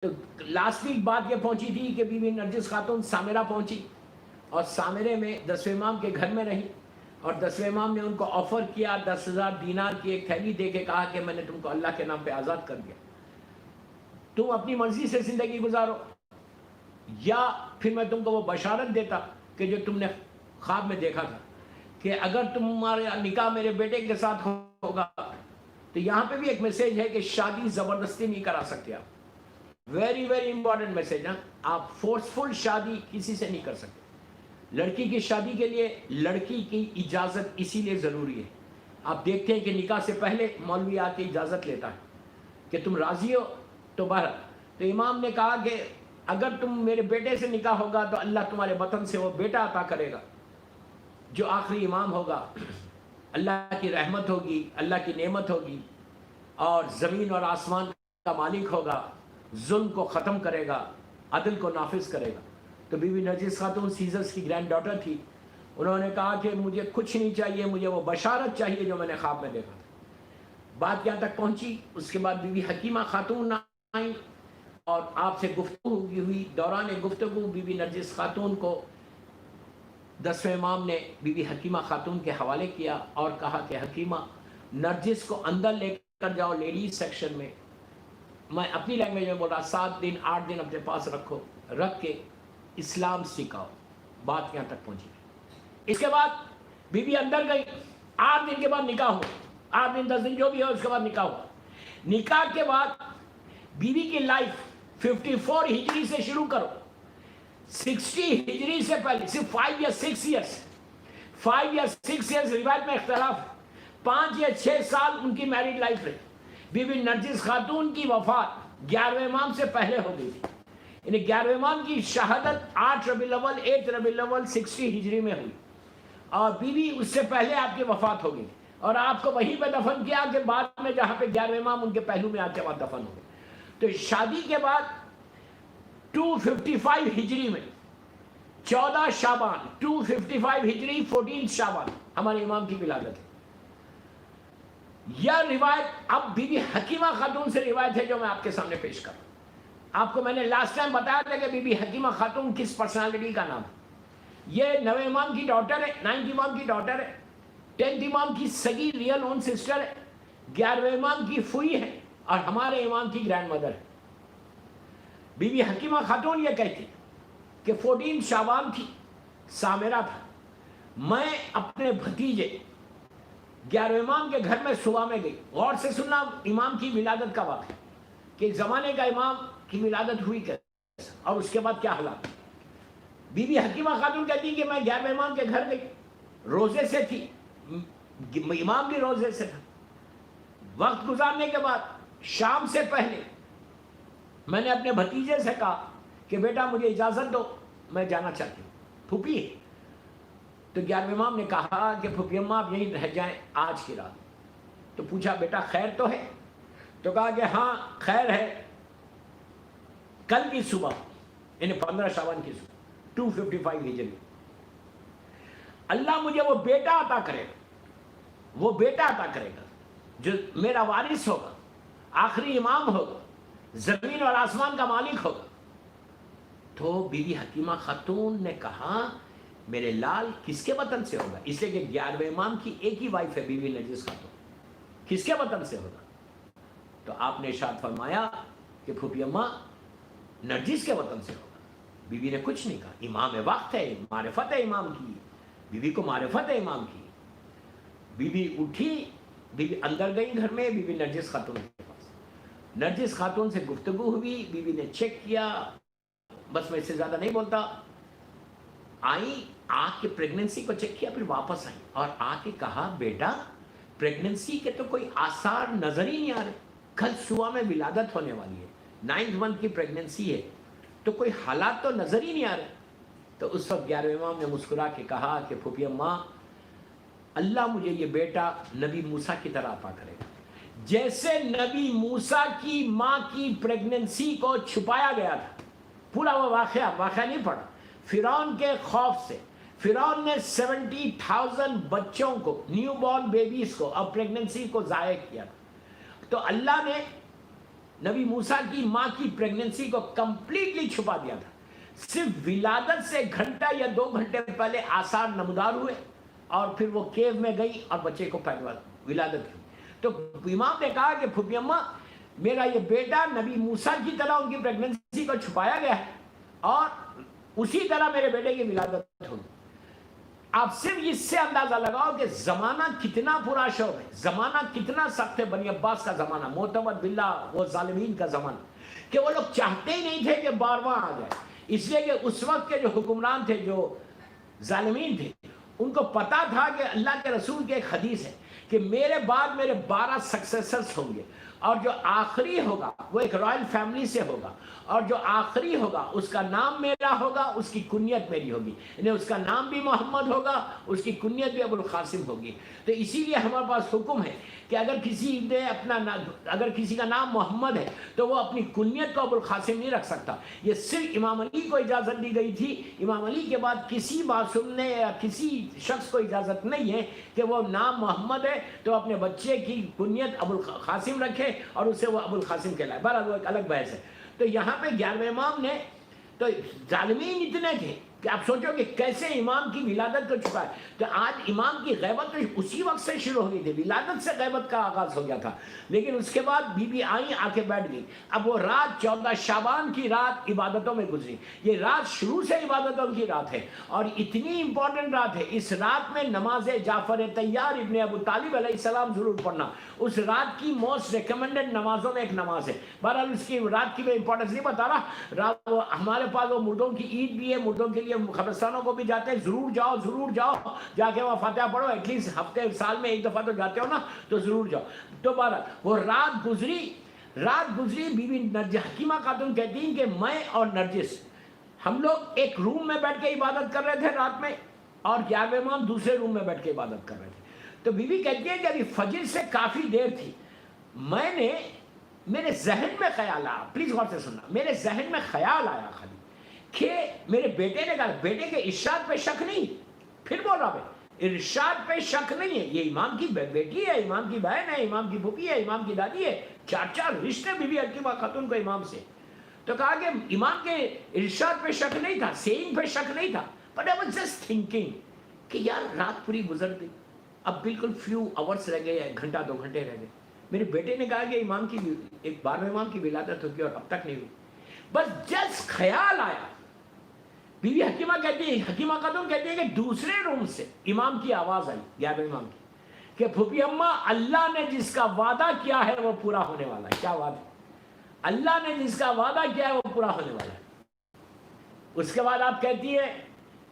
تو last week بات یہ پہنچی تھی کہ بی بی نرجس خاتون سامرہ پہنچی اور سامرے میں 10ویں امام کے گھر میں رہی، اور 10ویں امام نے ان کو آفر کیا 10,000 دینار کی ایک تھیلی دے کے کہا کہ میں نے تم کو اللہ کے نام پہ آزاد کر دیا، تم اپنی مرضی سے زندگی گزارو، یا پھر میں تم کو وہ بشارت دیتا کہ جو تم نے خواب میں دیکھا تھا کہ اگر تمہارا نکاح میرے بیٹے کے ساتھ ہوگا۔ تو یہاں پہ بھی ایک میسیج ہے کہ شادی زبردستی نہیں کرا سکتے آپ، ویری ویری امپورٹنٹ میسیج ہے، آپ فورسفل شادی کسی سے نہیں کر سکتے۔ لڑکی کی شادی کے لیے لڑکی کی اجازت اسی لیے ضروری ہے۔ آپ دیکھتے ہیں کہ نکاح سے پہلے مولوی آ کے اجازت لیتا ہے کہ تم راضی ہو تو بہر۔ تو امام نے کہا کہ اگر تم میرے بیٹے سے نکاح ہوگا تو اللہ تمہارے وطن سے وہ بیٹا عطا کرے گا جو آخری امام ہوگا، اللہ کی رحمت ہوگی، اللہ کی نعمت ہوگی، اور زمین اور آسمان کا مالک ہوگا، ظلم کو ختم کرے گا، عدل کو نافذ کرے گا۔ تو بی بی نرجس خاتون سیزرز کی گرینڈ ڈاٹر تھی، انہوں نے کہا کہ مجھے کچھ نہیں چاہیے، مجھے وہ بشارت چاہیے جو میں نے خواب میں دیکھا تھا۔ بات یہاں تک پہنچی، اس کے بعد بی بی حکیمہ خاتون آئیں اور آپ سے گفتگو ہوئی۔ دوران گفتگو بی بی نرجس خاتون کو 10ویں امام نے بی بی حکیمہ خاتون کے حوالے کیا اور کہا کہ حکیمہ نرجس کو اندر لے کر جاؤ لیڈیز سیکشن میں، میں اپنی لینگویج میں بول رہا 7 دن 8 دن اپنے پاس رکھو، رکھ کے اسلام سکھاؤ۔ بات یہاں تک پہنچی۔ اس کے بعد بی بی اندر گئی، 8 دن کے بعد نکاح ہوا، 8 دن 10 دن جو بھی ہو، اس کے بعد نکاح ہوا۔ نکاح کے بعد بی بی کی لائف 54 ہجری سے شروع کرو، 60 ہجری سے پہلے صرف 5 یا 6 ایئرس، 5 یا 6 ایئرس روایت میں اختلاف، 5 یا 6 سال ان کی میریڈ لائف رہی۔ بی بی نرجس خاتون کی وفات 11ویں امام سے پہلے ہو گئی تھی، یعنی 11ویں امام کی شہادت 8 ربیع الاول 8 ربیع الاول 60 ہجری میں ہوئی، اور بی بی اس سے پہلے آپ کی وفات ہو گئی، اور آپ کو وہیں پہ دفن کیا کہ بعد میں جہاں پہ 11ویں امام ان کے پہلو میں آ کے وہاں دفن ہو گئے۔ تو شادی کے بعد 255 ہجری میں 14 شعبان، 255 ہجری 14 شعبان ہمارے امام کی ولادت ہے۔ یہ روایت اب بی بی حکیمہ خاتون سے روایت ہے جو میں آپ کے سامنے پیش کر رہا ہوں۔ آپ کو میں نے لاسٹ ٹائم بتایا تھا کہ بی بی حکیمہ خاتون کس پرسنالٹی کا نام ہے۔ یہ 9ویں امام کی ڈاٹر ہے، 9th امام کی ڈاٹر ہے، 10th امام کی سگی ریئل اون سسٹر ہے، 11ویں امام کی فوئی ہے، اور ہمارے امام کی گرینڈ مدر ہے۔ بی بی حکیمہ خاتون یہ کہتی کہ 14 شعبان تھی، سامرہ تھا، میں اپنے بھتیجے 11ویں امام کے گھر میں صبح میں گئی۔ غور سے سننا امام کی ولادت کا واقعہ کہ زمانے کا امام کی ولادت ہوئی کیسے اور اس کے بعد کیا حالات۔ بی بی حکیمہ خاتون کہتی کہ میں 11ویں امام کے گھر گئی، روزے سے تھی، امام بھی روزے سے تھا۔ وقت گزارنے کے بعد شام سے پہلے میں نے اپنے بھتیجے سے کہا کہ بیٹا مجھے اجازت دو، میں جانا چاہتی ہوں، پھوپھی ہے۔ تو 11ویں امام نے کہا کہ پھوپھی اماں آپ یہیں رہ جائیں آج کی رات۔ تو پوچھا بیٹا خیر تو ہے؟ تو کہا کہ ہاں خیر ہے، کل کی صبح یعنی 15 شعبان کی صبح 255 ہجری اللہ مجھے وہ بیٹا عطا کرے گا، وہ بیٹا عطا کرے گا جو میرا وارث ہوگا، آخری امام ہوگا، زمین اور آسمان کا مالک ہوگا۔ تو بی بی حکیمہ خاتون نے کہا میرے لال کس کے وطن سے ہوگا، اس لیے کہ 11ویں امام کی ایک ہی وائف ہے بی بی نرجس خاتون، کس کے وطن سے ہوگا؟ تو آپ نے ارشاد فرمایا کہ پھوپھی اماں نرجس کے وطن سے ہوگا۔ بی بی نے کچھ نہیں کہا، امام وقت ہے، معرفت ہے امام کی، بی بی کو معرفت ہے امام کی۔ بی بی اٹھی، بی بی اندر گئی گھر میں، بی بی نرجس خاتون کے پاس، نرجس خاتون سے گفتگو ہوئی، بی بی نے چیک کیا، بس میں اس سے زیادہ نہیں بولتا، آئی آ کے پریگننسی کو چیک کیا، پھر واپس آئی اور آ کے کہا بیٹا پریگننسی کے تو کوئی آثار نظر ہی نہیں آ رہے، کل صبح میں ولادت ہونے والی ہے، 9th منتھ کی پریگننسی ہے، تو کوئی حالات تو نظر ہی نہیں آ رہے۔ تو اس وقت 11ویں امام نے مسکرا کے کہا کہ پھوپھی اماں اللہ مجھے یہ بیٹا نبی موسیٰ کی طرح عطا کرے گا، جیسے نبی موسیٰ کی ماں کی پریگننسی کو چھپایا گیا تھا۔ پورا وہ واقعہ نہیں پڑھا، فرعون کے خوف سے فرعون نے 70,000 بچوں کو، نیو بورن بیبیز کو اور پریگننسی کو ضائع کیا تھا۔ تو اللہ نے نبی موسیٰ کی ماں کی پریگننسی کو کمپلیٹلی چھپا دیا تھا. صرف ولادت سے گھنٹہ یا 2 گھنٹے پہلے آثار نمودار ہوئے اور پھر وہ کیو میں گئی اور بچے کو ولادت کی. تو امام نے کہا کہ پھوپھی اماں میرا یہ بیٹا نبی موسیٰ کی طرح ان کی پریگننسی کو چھپایا گیا ہے اور اسی طرح میرے بیٹے کی ولادت ہوئی. آپ صرف اس سے اندازہ لگاؤ کہ زمانہ کتنا برا شوق ہے, زمانہ کتنا سخت ہے. بنی عباس کا زمانہ, معتمد باللہ وہ ظالمین کا زمانہ, کہ وہ لوگ چاہتے ہی نہیں تھے کہ بارواں آ جائے, اس لیے کہ اس وقت کے جو حکمران تھے, جو ظالمین تھے, ان کو پتا تھا کہ اللہ کے رسول کے ایک حدیث ہے کہ میرے بعد میرے 12 سکسیسرز ہوں گے اور جو آخری ہوگا وہ ایک رائل فیملی سے ہوگا اور جو آخری ہوگا اس کا نام میرا ہوگا, اس کی کنیت میری ہوگی, یعنی اس کا نام بھی محمد ہوگا, اس کی کنیت بھی ابو القاسم ہوگی. تو اسی لیے ہمارے پاس حکم ہے کہ اگر کسی کا نام محمد ہے تو وہ اپنی کنیت کو ابو القاسم نہیں رکھ سکتا. یہ صرف امام علی کو اجازت دی گئی تھی. امام علی کے بعد کسی معصوم نے یا کسی شخص کو اجازت نہیں ہے کہ وہ نام محمد ہے تو اپنے بچے کی کنیت ابو القاسم رکھے اور اسے وہ ابو القاسم کہلائے. بہرحال وہ ایک الگ بحث ہے. تو یہاں پہ 11ویں امام نے, تو ظالمین اتنے تھے کہ آپ سوچو کہ کیسے امام کی ولادت کو چھپائے. تو آج امام کی غیبت تو اسی وقت سے شروع ہو گئی تھی, ولادت سے غیبت کا آغاز ہو گیا تھا, لیکن اس کے بعد بی بی آئیں آ کے بیٹھ گئی. اب وہ رات 14 شعبان کی رات عبادتوں میں گزری. یہ رات شروع سے عبادتوں کی رات ہے اور اتنی امپورٹنٹ رات ہے. اس رات میں نماز جعفر طیار ابن ابو طالب علیہ السلام ضرور پڑھنا. اس رات کی موسٹ ریکمنڈڈ نمازوں میں ایک نماز ہے. بہرحال اس کی رات کی میں امپورٹنس نہیں بتا رہا. ہمارے پاس وہ مردوں کی عید بھی ہے, مردوں کے لیے قبرستانوں کو بھی جاتے ہیں. ضرور جاؤ جا کے وہاں فاتحہ پڑھو, ایٹ لیسٹ ہفتے سال میں ایک دفعہ تو جاتے ہو نا, تو ضرور جاؤ. تو بہرحال وہ رات گزری. بی بی حکیمہ خاتون کہتی ہیں کہ میں اور نرجس ہم لوگ ایک روم میں بیٹھ کے عبادت کر رہے تھے رات میں اور 11ویں امام دوسرے روم میں بیٹھ کے عبادت کر رہے تھے. تو بی بی کہتی ہے کہ ابھی فجر سے کافی دیر تھی, میرے ذہن میں خیال آیا, پلیز غور سے سننا, میرے ذہن میں خیال آیا خالی کہ میرے بیٹے نے کہا, بیٹے کے ارشاد پہ شک نہیں, پھر بول رہا ہے ارشاد پہ شک نہیں ہے, یہ امام کی بیٹی ہے, امام کی بہن ہے, امام کی پھوپھی ہے, امام کی دادی ہے, 4 رشتے بی بی حکیمہ خاتون کو امام سے. تو کہا کہ امام کے ارشاد پہ شک نہیں تھا, سیئنگ پہ شک نہیں تھا, but I was just thinking کہ یار رات پوری گزر گئی, اب بالکل فیو آورس رہ گئے, 1 گھنٹہ 2 گھنٹے رہ گئے. میرے بیٹے نے کہا کہ امام کی ایک 12ویں امام کی ولادت ہوگی اور اب تک نہیں ہوئی. بس جس خیال آیا, بی بی حکیمہ کہتی ہے, حکیمہ خاتون کہتی ہے کہ دوسرے روم سے امام کی آواز آئی, 11ویں امام کی, کہ پھوپھی اماں اللہ نے جس کا وعدہ کیا ہے وہ پورا ہونے والا ہے. کیا وعدہ؟ اللہ نے جس کا وعدہ کیا ہے وہ پورا ہونے والا ہے. اس کے بعد آپ کہتی ہے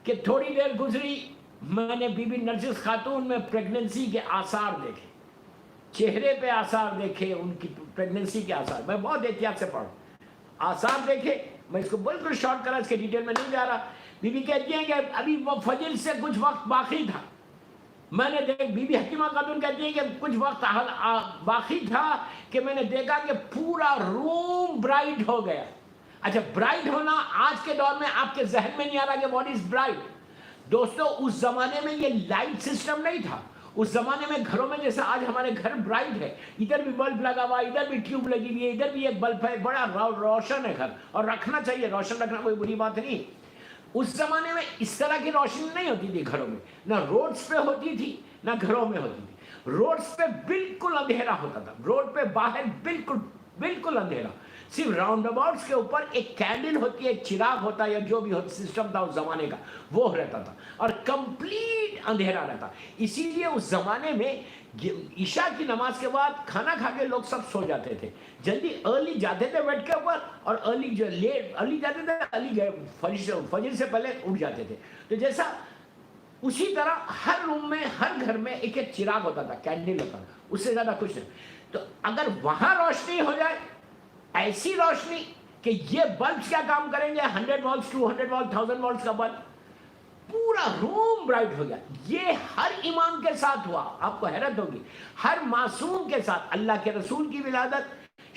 کہ تھوڑی دیر گزری, میں نے بی بی نرجس خاتون میں پریگننسی کے آثار دیکھے, چہرے پہ آثار دیکھے, ان کی پریگننسی کے آثار. میں بہت احتیاط سے پڑھوں, آثار دیکھے, میں اس کو بالکل شارٹ کرا, اس کے ڈیٹیل میں نہیں جا رہا. بی بی کہتی ہیں کہ ابھی وہ فجر سے کچھ وقت باقی تھا, میں نے بی بی حکیمہ خاتون کہتی ہیں کہ کچھ وقت باقی تھا کہ میں نے دیکھا کہ پورا روم برائٹ ہو گیا. اچھا, برائٹ ہونا آج کے دور میں آپ کے ذہن میں نہیں آ رہا کہ واٹ از برائٹ. دوستو اس زمانے میں یہ لائٹ سسٹم نہیں تھا. اس زمانے میں گھروں میں جیسا آج ہمارے گھر برائٹ ہے, ادھر بھی بلب لگا ہوا, ادھر بھی ٹیوب لگی ہوئی ہے, ادھر بھی ایک بلب ہے, بڑا روشن ہے گھر, اور رکھنا چاہیے, روشن رکھنا کوئی بری بات نہیں. اس زمانے میں اس طرح کی روشنی نہیں ہوتی تھی گھروں میں, نہ روڈز پہ ہوتی تھی نہ گھروں میں ہوتی تھی. روڈز پہ بالکل اندھیرا ہوتا تھا, روڈ پہ باہر بالکل اندھیرا, صرف راؤنڈ اباؤٹس کے اوپر ایک کینڈل ہوتی ہے, ایک چراغ ہوتا ہے یا جو بھی سسٹم تھا اس زمانے کا وہ رہتا تھا, اور کمپلیٹ اندھیرا رہتا. اسی لیے اس زمانے میں عشاء کی نماز کے بعد کھانا کھا کے لوگ سب سو جاتے تھے, جلدی ارلی جاتے تھے بیٹھ کے اوپر, اور ارلی جاتے تھے, فجر سے پہلے اٹھ جاتے تھے. تو جیسا اسی طرح ہر روم میں, ہر گھر میں ایک چراغ ہوتا تھا, کینڈل ہوتا تھا, اس سے زیادہ کچھ نہیں. تو اگر وہاں روشنی ہو جائے, ایسی روشنی کہ یہ بلبس کیا کام کریں گے, 100 والٹس 200 والٹ 1000 والٹس کا بلب, پورا روم برائٹ ہو گیا. یہ ہر امام کے ساتھ ہوا, آپ کو حیرت ہوگی, ہر معصوم کے ساتھ. اللہ کے رسول کی ولادت,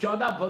14